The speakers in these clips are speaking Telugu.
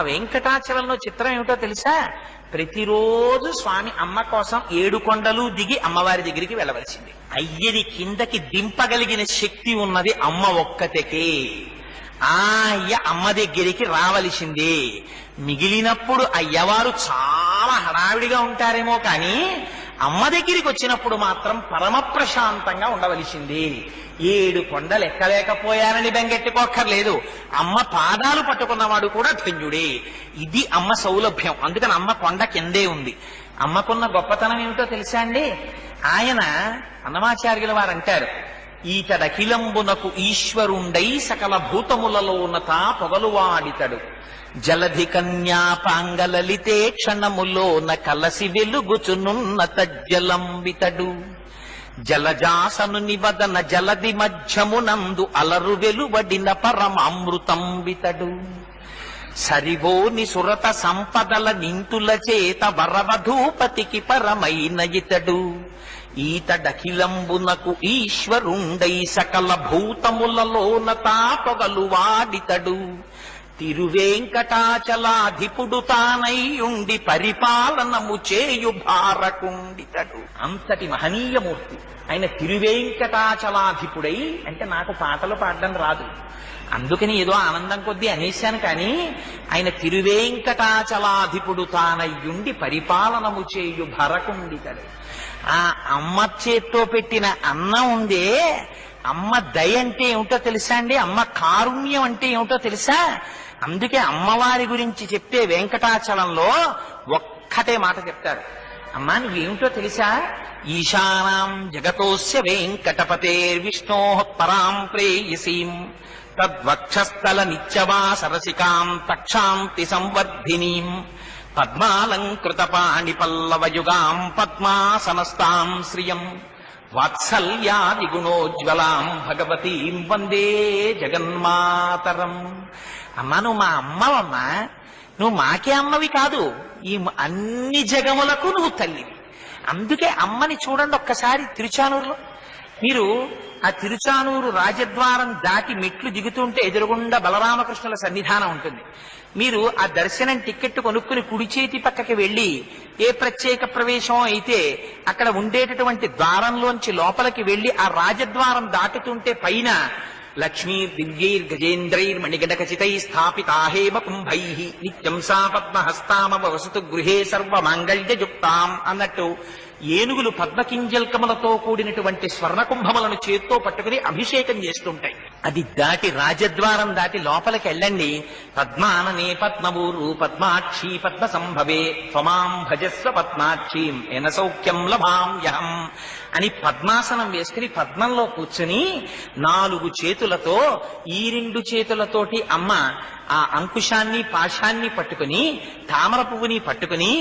వెంకటాచలంలో చిత్రం ఏమిటో తెలుసా? ప్రతిరోజు స్వామి అమ్మ కోసం 7 కొండలు దిగి అమ్మవారి దగ్గరికి వెళ్ళవలసింది. అయ్యని కిందకి దింపగలిగిన శక్తి ఉన్నది అమ్మ ఒక్కతకే. ఆ అయ్య అమ్మ దగ్గరికి రావలసిందే. మిగిలినప్పుడు అయ్యవారు చాలా హడావిడిగా ఉంటారేమో కానీ అమ్మ దగ్గరికి వచ్చినప్పుడు మాత్రం పరమ ప్రశాంతంగా ఉండవలసింది. 7 కొండలు ఎక్కలేకపోయానని బెంగెట్టుకోక్కర్లేదు. అమ్మ పాదాలు పట్టుకున్నవాడు కూడా ధన్యుడే. ఇది అమ్మ సౌలభ్యం. అందుకని అమ్మ కొండ కిందే ఉంది. అమ్మకున్న గొప్పతనం ఏమిటో తెలుసా అండి? ఆయన అన్నమాచార్యుల వారు అంటారు, ఈతడఖిలంబునకు ఈశ్వరుండై సకల భూతములలోనత పొగలువాడితడు. జలధి కన్యాపాంగలలితే క్షణములోన కలసి వెలుగుచునున్న తజ్జలంబితడు. జలజాసను నివదన జలది మధ్యమునందు అలరు వెలువడిన పరమామృతంబితడు. సరివోని సురత సంపదల నింతుల చేత వరవధూపతికి పరమైన ఇతడు. ఈతడఖిలంబునకు ఈశ్వరుండై సకల భూతములలోన తాపగలు వాడితడు. తిరువేంకటాచలాధిపుడు తానై ఉండి పరిపాలనము చేయు భారకుండితడు. అంతటి మహనీయమూర్తి ఆయన. తిరువేంకటాచలాధిపుడై అంటే నాకు పాటలు పాడడం రాదు, అందుకని ఏదో ఆనందం కొద్దీ అనేశాను. కానీ ఆయన తిరువేంకటాచలాధిపుడు తానయ్యుండి పరిపాలనము చేయు భరకుండితడు. ఆ అమ్మ చేత్తో పెట్టిన అన్నం ఉందే, అమ్మ దయ అంటే ఏమిటో తెలుసా అండి? అమ్మ కారుణ్యం అంటే ఏమిటో తెలుసా? అందుకే అమ్మవారి గురించి చెప్తే వెంకటాచలంలో ఒక్కటే మాట చెప్తారు. అమ్మా నువ్వేమిటో తెలుసా? ఈశానాం జగతోస్య వెంకటపతేర్విష్ణో పరాం ప్రేయసీం తద్వక్షస్థల నిత్యవా సరసికాం తక్షాంతి సంవర్ధినీం పద్మాలంకృత పాణి పల్లవయుగాం పద్మాసనస్తాం శ్రియం వాత్సల్యాది గుణోజ్వలాం భగవతీం వందే జగన్మాతరం. అమ్మా నువ్వు మా అమ్మవమ్మా, నువ్వు మాకే అమ్మవి కాదు, ఈ అన్ని జగములకు నువ్వు తల్లివి. అందుకే అమ్మని చూడండి ఒక్కసారి తిరుచానూరులో. మీరు ఆ తిరుచానూరు రాజద్వారం దాటి మెట్లు దిగుతుంటే ఎదురుగుండా బలరామకృష్ణుల సన్నిధానం ఉంటుంది. మీరు ఆ దర్శనం టిక్కెట్ కొనుక్కుని కుడి చేతి పక్కకి వెళ్ళి ఏ ప్రత్యేక ప్రవేశం అయితే అక్కడ ఉండేటటువంటి ద్వారంలోంచి లోపలికి వెళ్ళి ఆ రాజద్వారం దాటుతుంటే పైన లక్ష్మీ దివ్యైర్ గజేంద్రైర్ మణిగణకచితై స్థాపితా హేమ కుంభై నిత్యం సా పద్మహస్తామ వసతు గృహే సర్వమాంగళ్యయుక్తాం అన్నట్టు ఏనుగులు పద్మకింజల్కములతో కూడినటువంటి స్వర్ణ కుంభములను చేత్తో పట్టుకుని అభిషేకం చేస్తుంటాయి. అది దాటి రాజద్వారం దాటి లోపలికి వెళ్ళండి. పద్మాననే పద్మవూరు పద్మాక్షి పద్మ సంభవే త్వమాం భజస్వ పద్మాక్షీం ఎన సౌఖ్యం లభామ్యహం అని పద్మాసనం వేసుకుని పద్మంలో కూర్చుని 4 చేతులతో ఈ 2 చేతులతోటి అమ్మ ఆ అంకుశాన్ని పాశాన్ని పట్టుకుని తామర పువ్వుని పట్టుకుని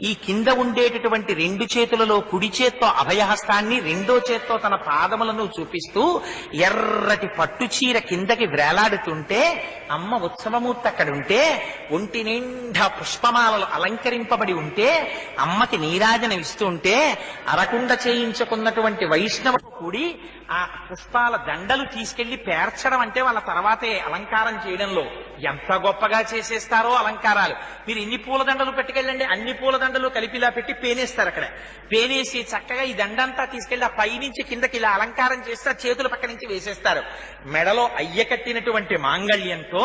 ఈ కింద ఉండేటటువంటి 2 చేతులలో కుడి చేత్తో అభయహస్తాన్ని రెండో చేత్తో తన పాదములను చూపిస్తూ ఎర్రటి పట్టుచీర కిందకి వ్రేలాడుతుంటే అమ్మ ఉత్సవమూర్తి అక్కడ ఉంటే ఒంటి నిండా పుష్పమాలలు అలంకరింపబడి ఉంటే అమ్మకి నీరాజనం ఇస్తూ ఉంటే అరకుండ చేయించుకున్నటువంటి వైష్ణవుడు కూడి ఆ పుష్పాల దండలు తీసుకెళ్లి పేర్చడం అంటే వాళ్ళ తర్వాతే అలంకారం చేయడంలో ఎంత గొప్పగా చేసేస్తారో అలంకారాలు. మీరు ఎన్ని పూలదండలు పెట్టుకెళ్ళండి, అన్ని పూలదండలు కలిపిలా పెట్టి పేనేస్తారు. అక్కడ పేనేసి చక్కగా ఈ దండంతా తీసుకెళ్లి ఆ పైనుంచి కిందకి ఇలా అలంకారం చేస్తే చేతుల పక్క నుంచి వేసేస్తారు. మెడలో అయ్య కట్టినటువంటి మాంగళ్యంతో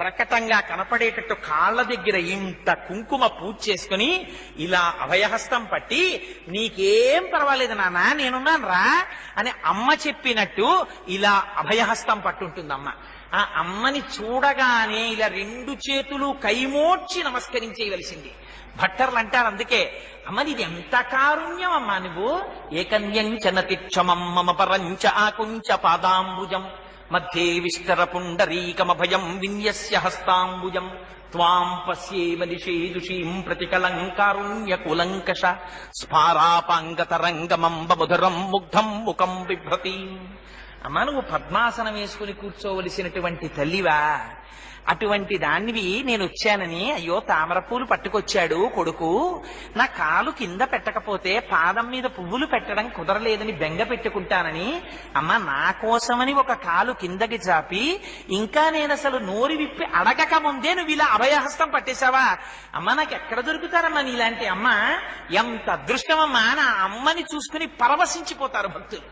ప్రకటంగా కనపడేటట్టు కాళ్ల దగ్గర ఇంత కుంకుమ పూజ చేసుకుని ఇలా అభయహస్తం పట్టి నీకేం పర్వాలేదు నాన్న నేనున్నాను రా అని అమ్మ చెప్పినట్టు ఇలా అభయహస్తం పట్టుంటుంది అమ్మ. ఆ అమ్మని చూడగానే ఇలా 2 చేతులు కైమోడ్చి నమస్కరించేయవలసింది. భట్టర్లు అంటారు అందుకే అమ్మ ఇది ఎంత కారుణ్యం అమ్మా నువ్వు. ఏకన్యంచనతిక్షమం మమ పరంచ ఆకుంచ పాదాంబుజం మధ్యే విస్తర పుండరీకమభయం విన్యస్య హస్తాంబుజం త్వాం పశ్యేమ నిషేదుషీం ప్రతికలంకారుణ్య కులంకష స్ఫారాపాంగతరంగమంబ మధురం ముగ్ధం ముఖం బిభ్రతి. అమ్మా నువ్వు పద్మాసనం వేసుకుని కూర్చోవలసినటువంటి తల్లివా. అటువంటి దానివి నేను వచ్చానని, అయ్యో తామర పూలు పట్టుకొచ్చాడు కొడుకు, నా కాలు కింద పెట్టకపోతే పాదం మీద పువ్వులు పెట్టడం కుదరలేదని బెంగ పెట్టుకుంటానని, అమ్మ నా కోసమని ఒక కాలు కిందకి చాపి ఇంకా నేను అసలు నోరు విప్పి అడగక ముందే నువ్వు ఇలా అభయహస్తం పట్టేశావా? అమ్మ నాకు ఎక్కడ దొరుకుతారమ్మా నీలాంటి అమ్మ? ఎంత అదృష్టమమ్మా! నా అమ్మని చూసుకుని పరవశించిపోతారు భక్తులు.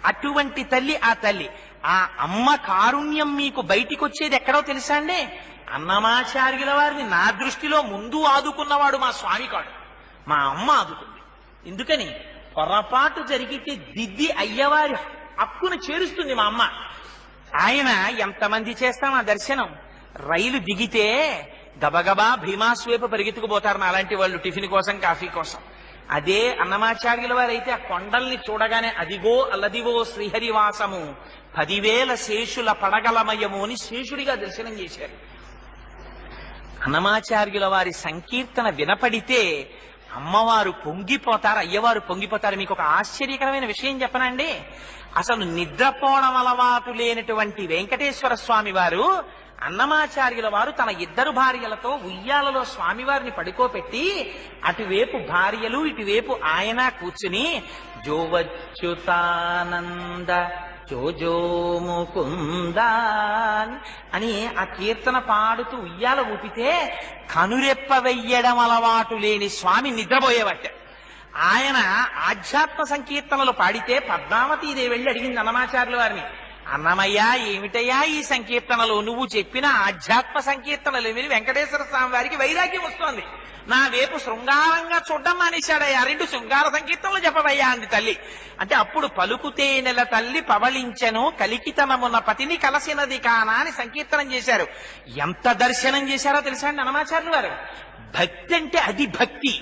అటువంటి తల్లి ఆ తల్లి. ఆ అమ్మ కారుణ్యం మీకు బయటికి వచ్చేది ఎక్కడో తెలుసా అండి? అన్నమాచార్యుల వారిని నా దృష్టిలో ముందు ఆదుకున్నవాడు మా స్వామి కాడు, మా అమ్మ ఆదుకుంది. ఎందుకని? పొరపాటు జరిగితే దిద్ది అయ్యవారి హక్కును చేరుస్తుంది మా అమ్మ. ఆయన ఎంతమంది చేస్తాం ఆ దర్శనం? రైలు దిగితే గబగబా భీమాస్వేపు పరిగెత్తుకుపోతారు అలాంటి వాళ్ళు, టిఫిన్ కోసం కాఫీ కోసం. అదే అన్నమాచార్యుల వారైతే ఆ కొండల్ని చూడగానే అదిగో అల్లదివో శ్రీహరివాసము 10,000 శేషుల పడగలమయము అని శేషుడిగా దర్శనం చేశారు. అన్నమాచార్యుల వారి సంకీర్తన వినపడితే అమ్మవారు పొంగిపోతారు, అయ్యవారు పొంగిపోతారు. మీకు ఒక ఆశ్చర్యకరమైన విషయం చెప్పనండి. అసలు నిద్రపోవడం అలవాటు లేనటువంటి వెంకటేశ్వర స్వామి వారు, అన్నమాచార్యుల వారు తన 2 భార్యలతో ఉయ్యాలలో స్వామివారిని పడుకోపెట్టి అటువైపు భార్యలు ఇటువైపు ఆయన కూర్చుని జోవచ్యుతానంద జోజో ముకుంద అని ఆ కీర్తన పాడుతూ ఉయ్యాల ఊపితే కనురెప్ప వెయ్యడం అలవాటు లేని స్వామి నిద్రపోయేవాట. ఆయన ఆధ్యాత్మ సంకీర్తనలు పాడితే పద్మావతీదేవి వెళ్ళి అడిగింది అన్నమాచార్యుల వారిని, అన్నమయ్య ఏమిటయ్యా ఈ సంకీర్తనలు? నువ్వు చెప్పిన ఆధ్యాత్మ సంకీర్తనలు విని వెంకటేశ్వర స్వామి వారికి వైరాగ్యం వస్తోంది, నా వైపు శృంగారంగా చూడ్డం మానేశాడయ్యా, 2 శృంగార సంకీర్తనలు చెప్పవయ్యా అంది తల్లి. అంటే అప్పుడు పలుకుతే నెల తల్లి పవళించెను కలికితనమున పతిని కలసినది కానా అని సంకీర్తనం చేశారు. ఎంత దర్శనం చేశారో తెలుసా అండి అన్నమాచార్యులు వారు? భక్తి అంటే అది భక్తి.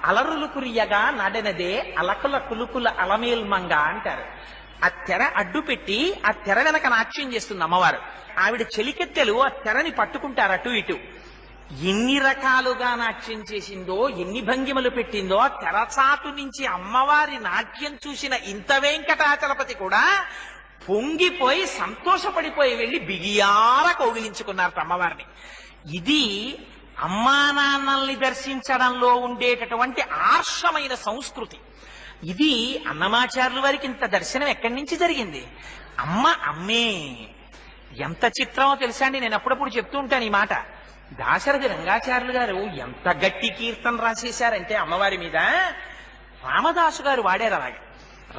అలరులు కురియగా నడనదే అలకుల కులుకుల అలమేల్మంగ అంటారు. ఆ తెర అడ్డు పెట్టి ఆ తెర వెనక నాట్యం చేస్తుంది అమ్మవారు. ఆవిడ చెలికెత్తెలు ఆ తెరని పట్టుకుంటారు అటు ఇటు. ఎన్ని రకాలుగా నాట్యం చేసిందో, ఎన్ని భంగిమలు పెట్టిందో, ఆ తెరచాటు నుంచి అమ్మవారి నాట్యం చూసిన ఇంత వెంకటాచలపతి కూడా పొంగిపోయి సంతోషపడిపోయి వెళ్ళి బిగియాల కౌగిలించుకున్నారు అమ్మవారిని. ఇది అమ్మా నాన్నల్ని దర్శించడంలో ఉండేటటువంటి ఆర్షమైన సంస్కృతి. ఇది అన్నమాచార్యుల వారికి ఇంత దర్శనం ఎక్కడి నుంచి జరిగింది? అమ్మ అమ్మే. ఎంత చిత్రమో తెలుసా అండి? నేను అప్పుడప్పుడు చెప్తూ ఉంటాను ఈ మాట. దాశరథి రంగాచార్యులు గారు ఎంత గట్టి కీర్తన రాసేశారంటే అమ్మవారి మీద, రామదాసు గారు వాడారు అలాగే.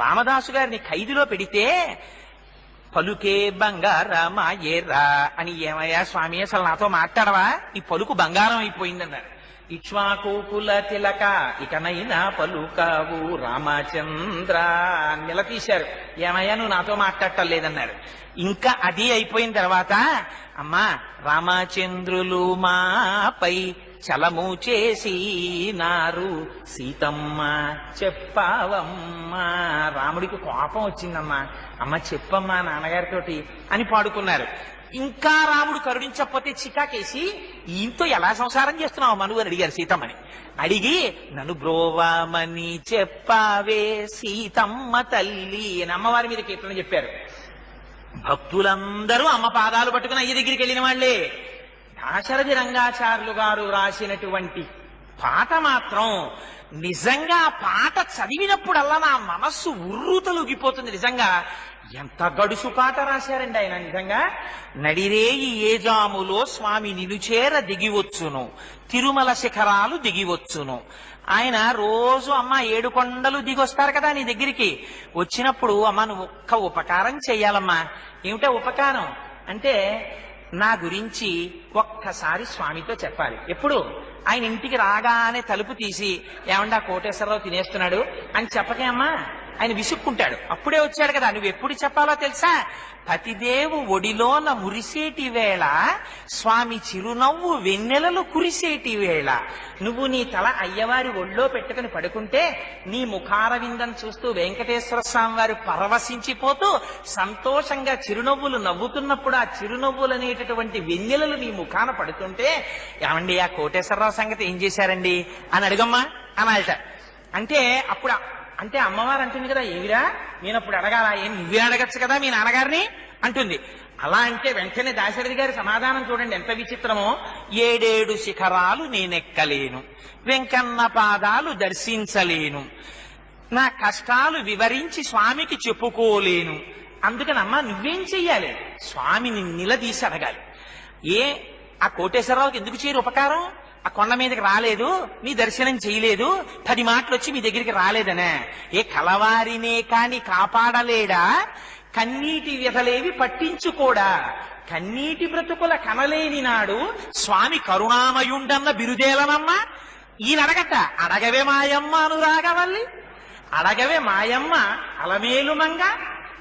రామదాసు గారిని ఖైదులో పెడితే పలుకే బంగారమాయేరా అని, ఏమయ్యా స్వామి అసలు నాతో మాట్లాడవా, ఈ పలుకు బంగారం అయిపోయిందన్నారు. ఇక్ష్వాకుకుల తిలక ఇకనైనా పలుకావు రామచంద్ర నిలదీశారు. ఏమయ్యా నువ్వు నాతో మాట్లాడటం లేదన్నారు. ఇంకా అది అయిపోయిన తర్వాత, అమ్మా రామచంద్రులు మాపై చలము చేసినారు సీతమ్మ చెప్పావమ్మా. రాముడికి కోపం వచ్చిందమ్మా, అమ్మ చెప్పమ్మా నాన్నగారితోటి అని పాడుకున్నారు. ఇంకా రాముడు కరుణించకపోతే చికాకేసి, ఈయనతో ఎలా సంసారం చేస్తున్నావు మనువు అని అడిగారు సీతమ్మని. అడిగి నన్ను బ్రోవామని చెప్పావే సీతమ్మ తల్లి అని అమ్మవారి మీద కీర్తన చెప్పారు. భక్తులందరూ అమ్మ పాదాలు పట్టుకుని అయ్య దగ్గరికి వెళ్ళిన వాళ్లే. దాశరథి రంగాచార్యులు గారు రాసినటువంటి పాట మాత్రం నిజంగా ఆ పాట చదివినప్పుడల్లా నా మనస్సు ఉర్రూతలుగిపోతుంది. నిజంగా ఎంత గడుసు పాట రాశారండి ఆయన. నిజంగా నడిరేయి ఏ జాములో స్వామి నిలుచేర దిగివచ్చును, తిరుమల శిఖరాలు దిగివచ్చును. ఆయన రోజు అమ్మ 7 కొండలు దిగొస్తారు కదా నీ దగ్గరికి. వచ్చినప్పుడు అమ్మ నువ్వు ఒక్క ఉపకారం చెయ్యాలమ్మా. ఏమిటా ఉపకారం అంటే, నా గురించి ఒక్కసారి స్వామితో చెప్పాలి. ఎప్పుడు? ఆయన ఇంటికి రాగానే తలుపు తీసి, ఏమండా కోటేశ్వరరావు తినేస్తున్నాడు అని చెప్పకే అమ్మా, ఆయన విసుక్కుంటాడు. అప్పుడే వచ్చాడు కదా, నువ్వు ఎప్పుడు చెప్పాలో తెలుసా? పతిదేవు ఒడిలోన మురిసేటి వేళ, స్వామి చిరునవ్వు వెన్నెలలు కురిసేటి వేళ, నువ్వు నీ తల అయ్యవారి ఒళ్ళో పెట్టుకుని పడుకుంటే నీ ముఖారవిందం చూస్తూ వెంకటేశ్వర స్వామి వారు పరవశించిపోతూ సంతోషంగా చిరునవ్వులు నవ్వుతున్నప్పుడు ఆ చిరునవ్వులు అనేటటువంటి వెన్నెలలు నీ ముఖాన పడుతుంటే, ఏమండి ఆ కోటేశ్వరరావు సంగతి ఏం చేశారండి అని అడుగమ్మా అనాలట. అంటే అప్పుడు అంటే అమ్మవారు అంటుంది కదా, ఏమిరా నేనప్పుడు అడగాల, ఏం నువ్వే అడగచ్చు కదా మీ నాన్నగారిని అంటుంది. అలా అంటే వెంటనే దాశరథి గారి సమాధానం చూడండి ఎంత విచిత్రమో. 7 శిఖరాలు నేనెక్కలేను, వెంకన్న పాదాలు దర్శించలేను, నా కష్టాలు వివరించి స్వామికి చెప్పుకోలేను. అందుకనమ్మా నువ్వేం చెయ్యాలి? స్వామిని నిలదీసి అడగాలి. ఆ కోటేశ్వరరావుకి ఎందుకు చేయరు ఉపకారం? ఆ కొండ మీదకి రాలేదు, నీ దర్శనం చేయలేదు, 10 మాటలు వచ్చి మీ దగ్గరికి రాలేదనే. కలవారినే కాని కాపాడలేడా, కన్నీటి వ్యధలేవి పట్టించుకోడా, కన్నీటి బ్రతుకుల కనలేని నాడు స్వామి కరుణామయుండన్న బిరుదేలనమ్మా. ఈయన అడగట, అడగవే మాయమ్మ అనురాగవల్లి, అడగవే మాయమ్మ అలమేలుమంగ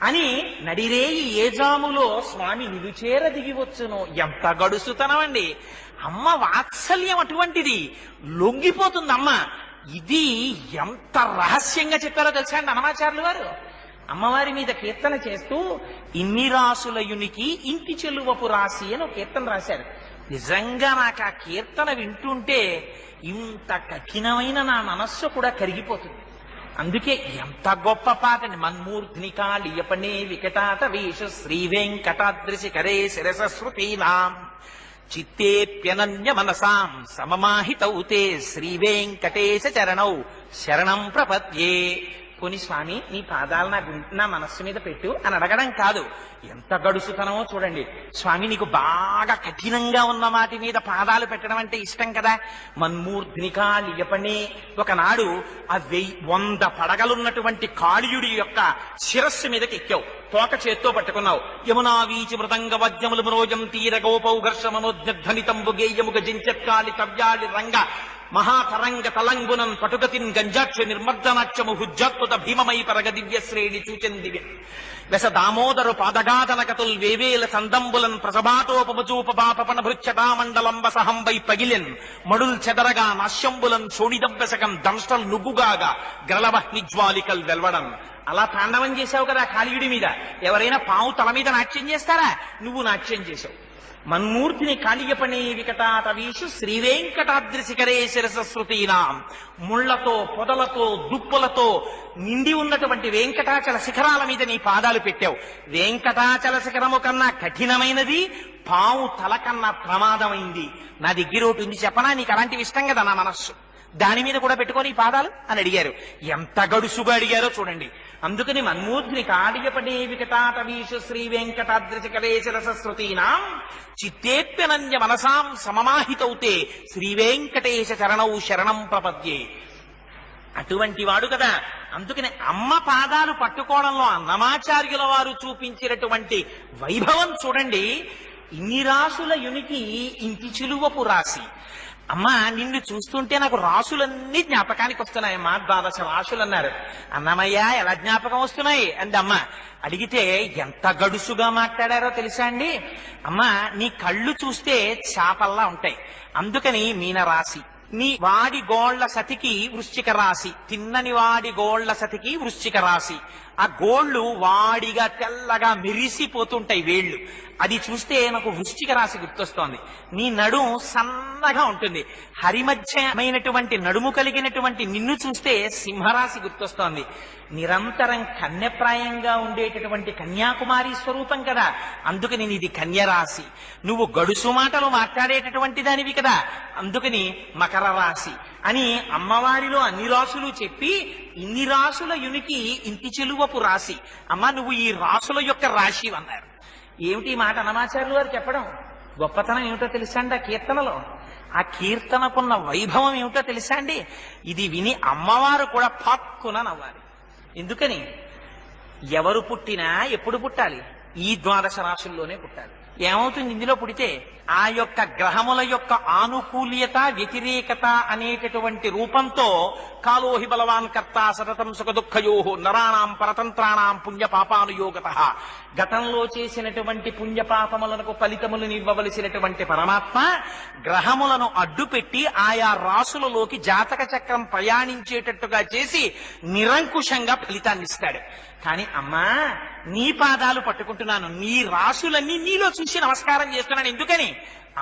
అని నడిరేయి ఏజాములో స్వామి నిలుచేర దిగివచ్చును. ఎంత గడుసుతనం అండి! అమ్మ వాత్సల్యం అటువంటిది, లొంగిపోతుంది అమ్మ. ఇది ఎంత రహస్యంగా చెప్పారో తెలుసా అండి అన్నమాచార్యులు వారు. అమ్మవారి మీద కీర్తన చేస్తూ ఇన్ని రాసులయునికి ఇంటి చెలువపు రాసి అని ఒక కీర్తన రాశారు. నిజంగా నాకు ఆ కీర్తన వింటుంటే ఇంత కఠినమైన నా మనస్సు కూడా కరిగిపోతుంది. అందుకే ఎంత గొప్ప పాటని. మన్మూర్ధ్నికాళియపనే వికటాట వేష శ్రీ వెంకటాద్రిశిఖరే శిరసశ్రుతీనాం చిత్తేప్యనన్య మనసాం సమమాహితౌతే శ్రీ వెంకటేశ చరణౌ శరణం ప్రపద్యే. పోని స్వామి నీ పాదాలు నా మనస్సు మీద పెట్టు అని అడగడం కాదు. ఎంత గడుసుతనమో చూడండి. స్వామి నీకు బాగా కఠినంగా ఉన్న వాటి మీద పాదాలు పెట్టడం అంటే ఇష్టం కదా. మన్మూర్ధ్నికాళియపనే, ఒకనాడు ఆ 100 పడగలున్నటువంటి కాళీయుడి యొక్క శిరస్సు మీదకి ఎక్కావు, తోక చేత్తో పట్టుకున్నావు. యమునా వీచి మృదంగ వజ్రములు మ్రోజం తీర గోపౌ ఘర్ష మనోజ్ఞధ్వనితంబు గేయముగ జించత్కాళి కవ్యాళి రంగ మహాతరంగ తలంగునం పటుగతిన్ గంజాక్ష నిర్మర్దనాక్షము హుజ్జాత్వత భీమమై పరగ దివ్య శ్రేణి చూచెందివి వెస దామోదరు పాదగాదనకతుల్ వేవేల సందంబులన్ ప్రసభాటోపమచూపపాపన భృచ్చటామండలంబ సహంబై పగిలెన్ మడుల్ చెదరగా నాశ్యంబులన్ శోణిదవ్యసకం దంష్టల్ నుగ్గుగాగా గ్రలవహ్నిజ్వాలికల్ వెల్వడం. అలా తాండవం చేశావు కదా కాళీయుడి మీద. ఎవరైనా పావు తల మీద నాట్యం చేస్తారా? నువ్వు నాట్యం చేశావు. మన్మూర్తిని కాళీయపనే వికటాటవీషు శ్రీ వెంకటాద్రిశిఖరే శిరసశ్రుతీనాం. ముళ్లతో పొదలతో దుప్పులతో నిండి ఉన్నటువంటి వెంకటాచల శిఖరాల మీద నీ పాదాలు పెట్టావు. వెంకటాచల శిఖరము కన్నా కఠినమైనది, పావు తల కన్నా ప్రమాదమైంది. నా దగ్గర ఒకటి ఉంది చెప్పనా, నీకు అలాంటివి ఇష్టం కదా నా మనస్సు, దాని మీద కూడా పెట్టుకొని పాదాలు అని అడిగారు. ఎంత గడుసుగా అడిగారో చూడండి. అందుకని మన్మూర్ధిని కాళీయపడే వికటాటవీషు శ్రీ వెంకటాద్రిశిఖరే శిరసశ్రుతీనాం చిత్తేప్యనన్య మనసాం సమమాహితౌతే శ్రీ వెంకటేశ చరణౌ శరణం ప్రపద్యే. అటువంటి వాడు కదా. అందుకని అమ్మ పాదాలు పట్టుకోవడంలో అన్నమాచార్యుల వారు చూపించినటువంటి వైభవం చూడండి. ఇన్ని రాసుల యునికి ఇంటి చిలువపు రాసి. అమ్మా నిన్ను చూస్తుంటే నాకు రాసులన్నీ జ్ఞాపకానికి వస్తున్నాయమ్మా. 12 రాసులు అన్నారు. అన్నమయ్య ఎలా జ్ఞాపకం వస్తున్నాయి అంది అమ్మ. అడిగితే ఎంత గడుసుగా మాట్లాడారో తెలుసా అండి. అమ్మా నీ కళ్ళు చూస్తే చాపల్లా ఉంటాయి, అందుకని మీనరాశి. నీ వాడి గోళ్ల సతికి వృశ్చిక రాశి, తిన్నని వాడి గోళ్ల సతికి వృశ్చిక రాశి. ఆ గోళ్లు వాడిగా తెల్లగా మెరిసిపోతుంటాయి వేళ్లు, అది చూస్తే నాకు వృశ్చిక రాశి గుర్తొస్తోంది. నీ నడుం సన్నగా ఉంటుంది, హరిమధ్యమైనటువంటి నడుము కలిగినటువంటి నిన్ను చూస్తే సింహరాశి గుర్తొస్తోంది. నిరంతరం కన్యప్రాయంగా ఉండేటటువంటి కన్యాకుమారి స్వరూపం కదా, అందుకని నీది కన్యరాశి. నువ్వు గడుసు మాటలు మాట్లాడేటటువంటి దానివి కదా, అందుకని మకర రాశి అని అమ్మవారిలో అన్ని రాసులు చెప్పి ఇన్ని రాసుల యునికి ఇంటి చెలువపు రాశి. అమ్మ నువ్వు ఈ రాసుల యొక్క రాశి అన్నారు. ఏమిటి మాట అన్నమాచార్యులు వారు చెప్పడం? గొప్పతనం ఏమిటో తెలుసా అండి ఆ కీర్తనలో? ఆ కీర్తనకున్న వైభవం ఏమిటో తెలుసా అండి? ఇది విని అమ్మవారు కూడా పక్కున నవ్వాలి. ఎందుకని? ఎవరు పుట్టినా ఎప్పుడు పుట్టాలి? ఈ 12 రాశుల్లోనే పుట్టాలి. ఏమవుతుంది ఇందులో పుడితే? ఆ యొక్క గ్రహముల యొక్క ఆనుకూల్యత వ్యతిరేకత అనేటటువంటి రూపంతో కాలోహి బలవాన్ కర్త సతతం సుఖ దుఃఖయో నరాణాం పరతంత్రాణాం పుణ్య పాపానుయోగత. గతంలో చేసినటువంటి పుణ్యపాపములకు ఫలితములను ఇవ్వవలసినటువంటి పరమాత్మ గ్రహములను అడ్డుపెట్టి ఆయా రాసులలోకి జాతక చక్రం ప్రయాణించేటట్టుగా చేసి నిరంకుశంగా ఫలితాన్ని ఇస్తాడు. కానీ అమ్మా నీ పాదాలు పట్టుకుంటున్నాను, నీ రాసులన్నీ నీలో చూసి నమస్కారం చేస్తున్నాను. ఎందుకని?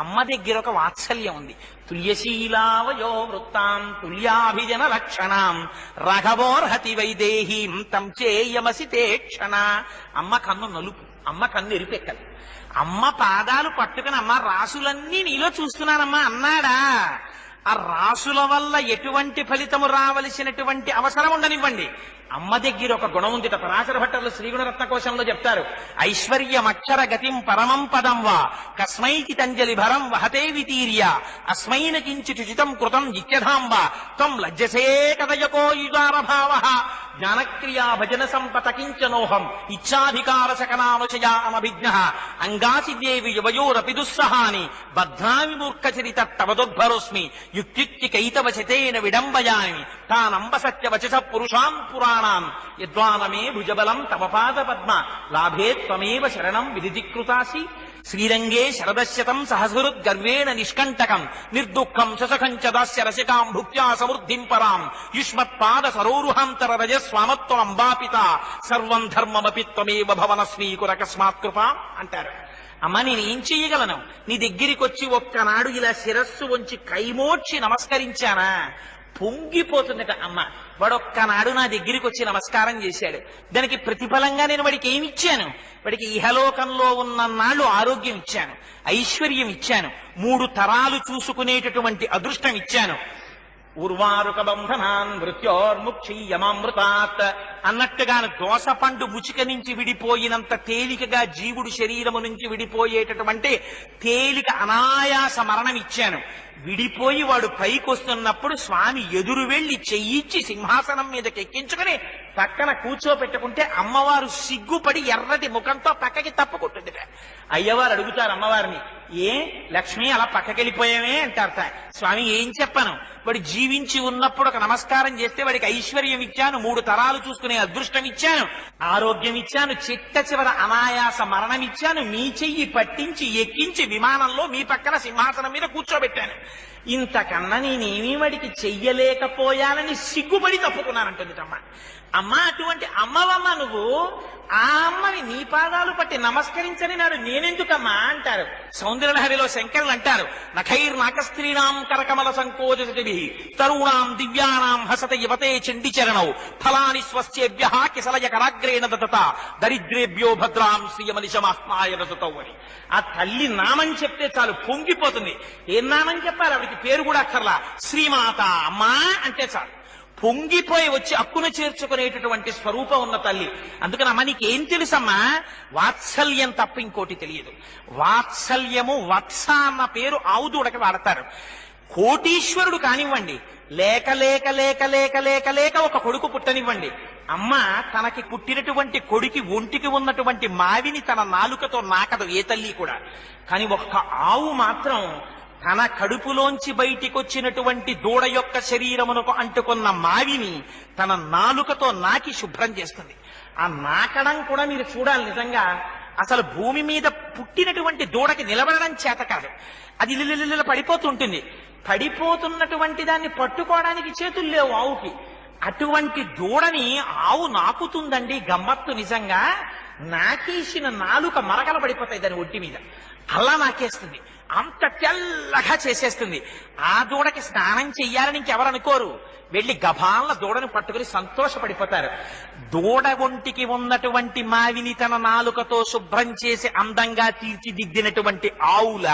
అమ్మ దగ్గర ఒక వాత్సల్యం ఉంది. తుల్యశీలావయో వృత్తాం తుల్యాభిజన లక్షణాం రాఘవోర్హతి వైదేహీం తం చేయమసి తే క్షణ. అమ్మ కన్ను నలుపు, అమ్మ కన్ను ఎరిపెక్కలు. అమ్మ పాదాలు పట్టుకుని అమ్మ రాసులన్నీ నీలో చూస్తున్నానమ్మా అన్నాడా? ఆ రాసుల వల్ల ఎటువంటి ఫలితము రావలసినటువంటి అవసరం ఉండనివ్వండి. అమ్మ దగ్గర ఒక గుణం ఉంది. పరాశర భట్టర్లు శ్రీగుణరత్న కోశంలో చెప్తారు, ఐశ్వర్యమక్షర గతిం పరమం పదం వా కస్మైచితంజలి భరం వహతే వితీర్య అస్మైన కించితుచితం కృతం నిత్యధాంబ త్వం లజ్జసే కదయకో యుజార భావ జ్ఞానక్రియా భజన సంపత కించనోహం ఇచ్ఛాధికార శకనానుశయా అనభిజ్ఞ అంగాసి దేవి యువయోరపి దుస్సహాని బధ్నామి మూర్ఖచరిత తవదుద్భరోస్మి యుక్త్యుక్తికైతవశతేన విడంబయామి తానంబ సత్యవచస పురుషాం పురాణాం యద్వానమే భుజబలం తవ పాద పద్మ లాభే త్వమేవ శరణం విధికృతాసి శ్రీరంగే శరదశతం సహస్రుద్గర్వేణ నిష్కంటకం నిర్దుఃఖం శశఖం చ దాస్య రసికాం భుక్త్యా సమృద్ధిం పరాం యుష్మత్పాద సరోరుహాంతర రజస్వామత్వం అంబాపిత సర్వం ధర్మమపి త్వమేవ భవనస్మీకురకస్మాత్ కృపాం అంటారు. అమ్మ నేనేం చెయ్యగలను? నీ దగ్గరికి వచ్చి ఒక్కనాడు ఇలా శిరస్సు వంచి కైమోడ్చి నమస్కరించానా పొంగిపోతుందట అమ్మ. వాడొక్కనాడు నా దగ్గరికి వచ్చి నమస్కారం చేశాడు, దానికి ప్రతిఫలంగా నేను వాడికి ఏమి ఇచ్చాను? వాడికి ఇహలోకంలో ఉన్న నాళ్ళు ఆరోగ్యం ఇచ్చాను, ఐశ్వర్యం ఇచ్చాను, 3 తరాలు చూసుకునేటటువంటి అదృష్టం ఇచ్చాను. ఉర్వారుక బంధనాన్ మృత్యోర్ముక్షీయమామృతాత్ అన్నట్టుగాను దోస పండు ముచిక నుంచి విడిపోయినంత తేలికగా జీవుడు శరీరము నుంచి విడిపోయేటటువంటి తేలిక అనాయాస మరణం ఇచ్చాను. విడిపోయి వాడు పైకొస్తున్నప్పుడు స్వామి ఎదురు వెళ్లి చెయ్యిచ్చి సింహాసనం మీదకి ఎక్కించుకుని పక్కన కూర్చోపెట్టుకుంటే అమ్మవారు సిగ్గుపడి ఎర్రటి ముఖంతో పక్కకి తప్పుకుంటుంది. అయ్యవారు అడుగుతారు అమ్మవారిని, ఏ లక్ష్మి అలా పక్కకెళ్ళిపోయామే అంటారట. స్వామి ఏం చెప్పను, వాడు జీవించి ఉన్నప్పుడు ఒక నమస్కారం చేస్తే వాడికి ఐశ్వర్యం ఇచ్చాను, 3 తరాలు చూసుకునే అదృష్టం ఇచ్చాను, ఆరోగ్యం ఇచ్చాను, చిట్ట చివర అనాయాస మరణం ఇచ్చాను, మీ చెయ్యి పట్టించి ఎక్కించి విమానంలో మీ పక్కన సింహాసనం మీద కూర్చోబెట్టాను. ఇంతకన్నా నేనేమీ వాడికి చెయ్యలేకపోయానని సిగ్గుపడి తప్పుకున్నానంటుంది అమ్మ. అమ్మ అటువంటి అమ్మవమ్మ నువ్వు, ఆ అమ్మని నీ పాదాలు పట్టి నమస్కరించని నాడు నేనెందుకమ్మా అంటారు. సౌందర్యలహరిలో శంకరులు అంటారు, నఖైర్నాక స్త్రీణాం కరకమల సంకోచసతిభిః తరుణాం దివ్యానాం హసత యువతే చండిచరణౌ ఫలాని స్వస్యేభ్యః కిసలయ కరాగ్రేణ దతత దరిద్రేభ్యో భద్రాం శ్రియమనిశమాత్మాయ దతౌ అని. ఆ తల్లి నామం చెప్తే చాలు పొంగిపోతుంది. ఏం నామం చెప్పాలి? ఆవిడికి పేరు కూడా అక్కర్లా, శ్రీమాత అమ్మా అంటే చాలు పొంగిపోయి వచ్చి అక్కున చేర్చుకునేటటువంటి స్వరూపం ఉన్న తల్లి. అందుకని అమ్మ నీకేం తెలుసమ్మా? వాత్సల్యం తప్ప ఇంకోటి తెలియదు. వాత్సల్యము, వత్స అన్న పేరు ఆవు దూడకి వాడతారు. కోటీశ్వరుడు కానివ్వండి, లేక లేక లేక లేక లేక లేక ఒక కొడుకు పుట్టనివ్వండి, అమ్మ తనకి పుట్టినటువంటి కొడుకి ఒంటికి ఉన్నటువంటి మావిని తన నాలుకతో నాకదు ఏ తల్లి కూడా. కానీ ఒక్క ఆవు మాత్రం తన కడుపులోంచి బయటికొచ్చినటువంటి దూడ యొక్క శరీరమునకు అంటుకున్న మావిని తన నాలుకతో నాకి శుభ్రం చేస్తుంది. ఆ నాకడం కూడా మీరు చూడాలి. నిజంగా అసలు భూమి మీద పుట్టినటువంటి దూడకి నిలబడడం చేత కాదు, అది లిల్లిల పడిపోతుంటుంది. పడిపోతున్నటువంటి దాన్ని పట్టుకోవడానికి చేతులు లేవు ఆవుకి. అటువంటి దూడని ఆవు నాకుతుందండి. గమ్మత్తు నిజంగా. నాకేసిన నాలుక మరకలు పడిపోతాయి దాని ఒంటి మీద, అలా నాకేస్తుంది. అంత తెల్లగా చేసేస్తుంది. ఆ దూడకి స్నానం చెయ్యాలని ఇంకెవరు అనుకోరు, వెళ్లి గభాల దూడని పట్టుకుని సంతోషపడిపోతారు. దూడ ఒంటికి ఉన్నటువంటి మావిని తన నాలుకతో శుభ్రం చేసి అందంగా తీర్చిదిద్దినటువంటి ఆవుల